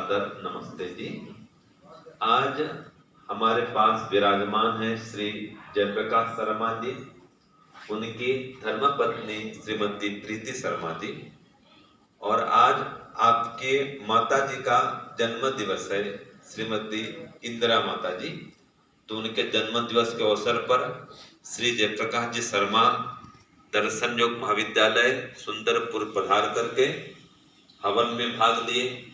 सादर नमस्ते जी। आज हमारे पास विराजमान है श्री जयप्रकाश शर्मा जी, उनकी धर्मपत्नी श्रीमती प्रीति शर्मा जी, और आज आपके माता जी का जन्म दिवस है श्रीमती इंदिरा माता जी। तो उनके जन्म दिवस के अवसर पर श्री जयप्रकाश जी शर्मा दर्शन योग महाविद्यालय सुंदरपुर पधार करके हवन में भाग लिए।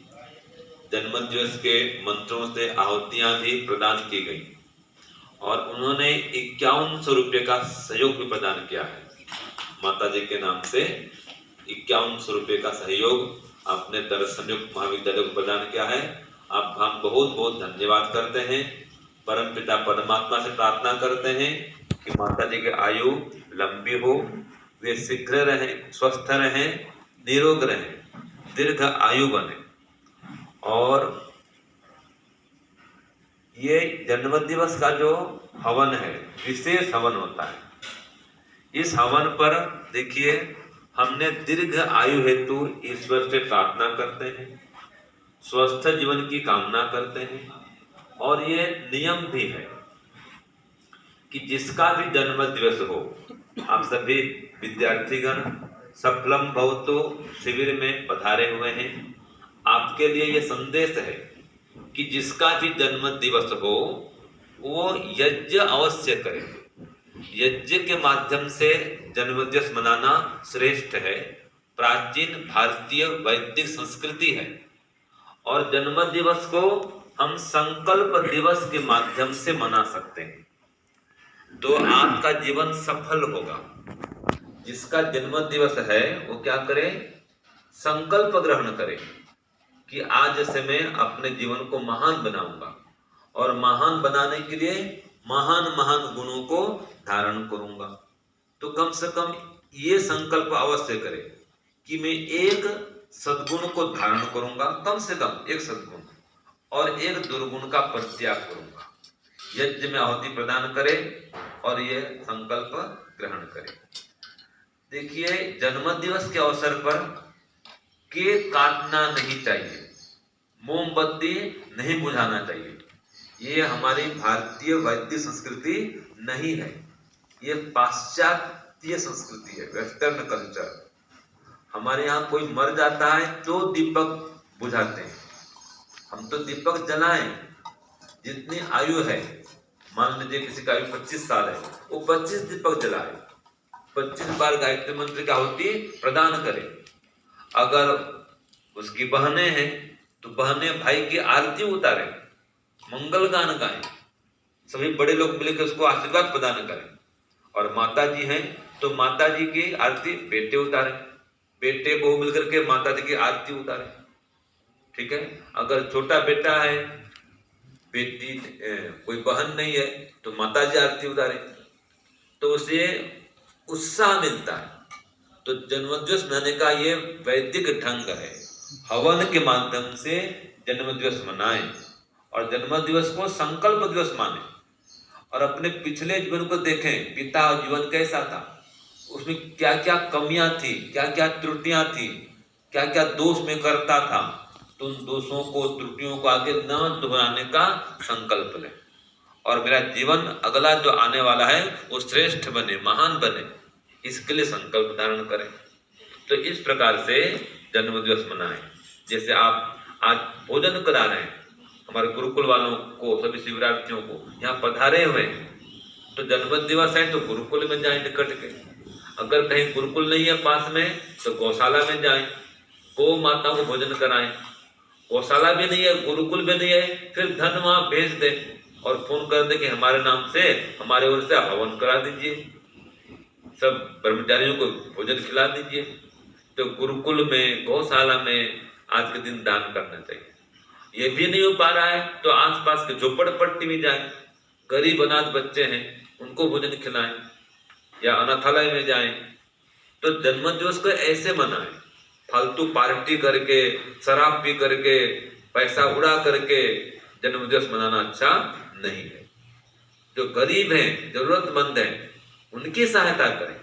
जन्म दिवस के मंत्रों से आहुतियां भी प्रदान की गई और उन्होंने 5100 रुपये का सहयोग भी प्रदान किया है। माता जी के नाम से 5100 रुपये का सहयोग आपने दर्शन योग महाविद्यालय को प्रदान किया है। आप हम बहुत बहुत धन्यवाद करते हैं। परम पिता परमात्मा से प्रार्थना करते हैं कि माता जी की आयु लंबी हो, वे शीघ्र रहें, स्वस्थ रहें, निरोग रहें, दीर्घ आयु बने। और ये जन्म दिवस का जो हवन है विशेष हवन होता है। इस हवन पर देखिए हमने दीर्घ आयु हेतु ईश्वर से प्रार्थना करते हैं, स्वस्थ जीवन की कामना करते हैं। और ये नियम भी है कि जिसका भी जन्म दिवस हो, आप सभी विद्यार्थीगण सफलम भवतु शिविर में पधारे हुए हैं। आपके लिए ये संदेश है कि जिसका भी जन्म दिवस हो वो यज्ञ अवश्य करे। यज्ञ के माध्यम से जन्म दिवस मनाना श्रेष्ठ है, प्राचीन भारतीय वैदिक संस्कृति है। और जन्म दिवस को हम संकल्प दिवस के माध्यम से मना सकते हैं, तो आपका जीवन सफल होगा। जिसका जन्म दिवस है वो क्या करे? संकल्प ग्रहण करे कि आज से मैं अपने जीवन को महान बनाऊंगा और महान बनाने के लिए महान महान गुणों को धारण करूंगा। तो कम से कम ये संकल्प अवश्य करे कि मैं एक सद्गुण को धारण करूंगा, कम से कम एक सद्गुण, और एक दुर्गुण का परित्याग करूंगा। यज्ञ में आहुति प्रदान करे और ये संकल्प ग्रहण करे। देखिए जन्म दिवस के अवसर पर केक काटना नहीं चाहिए, मोमबत्ती नहीं बुझाना चाहिए। ये हमारी भारतीय वैदिक संस्कृति नहीं है, ये पाश्चात्य संस्कृति है, वेस्टर्न कल्चर। हमारे यहाँ कोई मर जाता है तो दीपक बुझाते हैं। हम तो दीपक जलाएं, जितनी आयु है, मान लीजिए किसी का आयु 25 साल है, वो 25 दीपक जलाए, 25 बार गायत्री मंत्र की आहुति प्रदान करे। अगर उसकी बहनें हैं तो बहनें भाई की आरती उतारे, मंगल गान गाएं, सभी बड़े लोग मिलकर उसको आशीर्वाद प्रदान करें। और माता जी हैं तो माता जी की आरती बेटे उतारे, बेटे बहू मिलकर के माता जी की आरती उतारे। ठीक है, अगर छोटा बेटा है, बेटी कोई बहन नहीं है तो माता जी आरती उतारे, तो उसे उत्साह मिलता है। तो जन्मदिवस मनाने का ये वैदिक ढंग है, हवन के माध्यम से जन्मदिवस मनाएं और जन्मदिवस को संकल्प दिवस माने। और अपने पिछले जीवन को देखें, पिता जीवन कैसा था, उसमें क्या क्या कमियां थी, क्या क्या त्रुटियां थी, क्या क्या दोष में करता था। तो उन दोषों को, त्रुटियों को आगे न दोहराने का संकल्प लें और मेरा जीवन अगला जो आने वाला है वो श्रेष्ठ बने, महान बने, इसके लिए संकल्प धारण करें। तो इस प्रकार से जन्म दिवस मनाएं। जैसे आप आज भोजन करा रहे हैं हमारे गुरुकुल वालों को, सभी शिवरात्रियों को यहाँ पधारे हुए हैं, तो जन्म दिवस है तो गुरुकुल में जाएं निकट के। अगर कहीं गुरुकुल नहीं है पास में तो गौशाला में जाएं, गौ माता को भोजन कराएं। गौशाला भी नहीं है, गुरुकुल भी नहीं है, फिर धन वहां भेज दे और फोन कर दे कि हमारे नाम से, हमारे ओर से हवन करा दीजिए, सब ब्रह्मचारियों को भोजन खिला दीजिए। तो गुरुकुल में, गौशाला में आज के दिन दान करना चाहिए। ये भी नहीं हो पा रहा है तो आसपास के झोपड़पट्टी में जाएं, गरीब अनाथ बच्चे हैं उनको भोजन खिलाएं, या अनाथालय में जाएं। तो जन्म दिवस को ऐसे मनाएं, फालतू पार्टी करके, शराब पी करके, पैसा उड़ा करके जन्म दिवस मनाना अच्छा नहीं है। जो गरीब हैं, जरूरतमंद हैं, उनकी सहायता करें,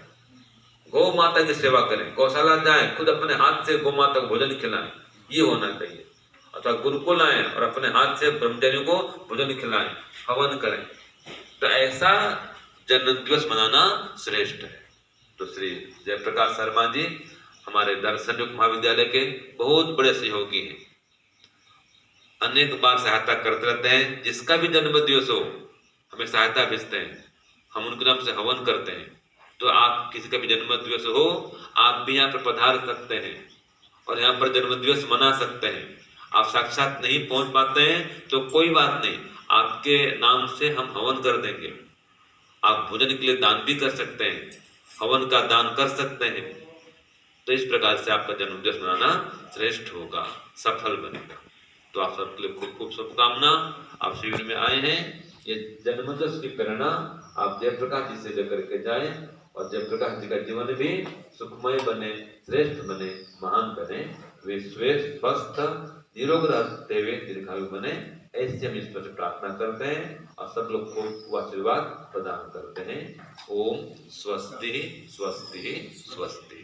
गौ माता की सेवा करें, गौशाला जाएं, खुद अपने हाथ से गौ माता को भोजन खिलाएं, ये होना चाहिए। अथवा गुरुकुल आए और अपने हाथ से ब्रह्मचारियों को भोजन खिलाएं, हवन करें, तो ऐसा जन्मदिवस मनाना श्रेष्ठ है। तो श्री जयप्रकाश शर्मा जी हमारे दर्शन युक्त महाविद्यालय के बहुत बड़े सहयोगी हैं, अनेक बार सहायता करते रहते हैं। जिसका भी जन्मदिवस हो हमें सहायता भेजते हैं, हम उनके नाम से हवन करते हैं। तो आप किसी का भी जन्मदिवस हो, आप भी यहाँ पर पधार सकते हैं और यहाँ पर जन्मदिवस मना सकते हैं। आप साक्षात नहीं पहुंच पाते हैं तो कोई बात नहीं, आपके नाम से हम हवन कर देंगे। आप भोजन के लिए दान भी कर सकते हैं, हवन का दान कर सकते हैं। तो इस प्रकार से आपका जन्मदिवस मनाना श्रेष्ठ होगा, सफल बनेगा। तो आप सबके लिए खूब खूब शुभकामना। आप शिविर में आए हैं, ये जन्मदिवस की प्रेरणा आप जयप्रकाश जी से लेकर के जाए और जयप्रकाश जी का जीवन भी सुखमय बने, श्रेष्ठ बने, महान बने, वे स्वस्थ स्वस्थ निरोग रहते हुए दीर्घायु बने, ऐसे हम ईश्वर से प्रार्थना करते हैं और सब लोग को आशीर्वाद प्रदान करते हैं। ओम स्वस्ति स्वस्ति स्वस्ति।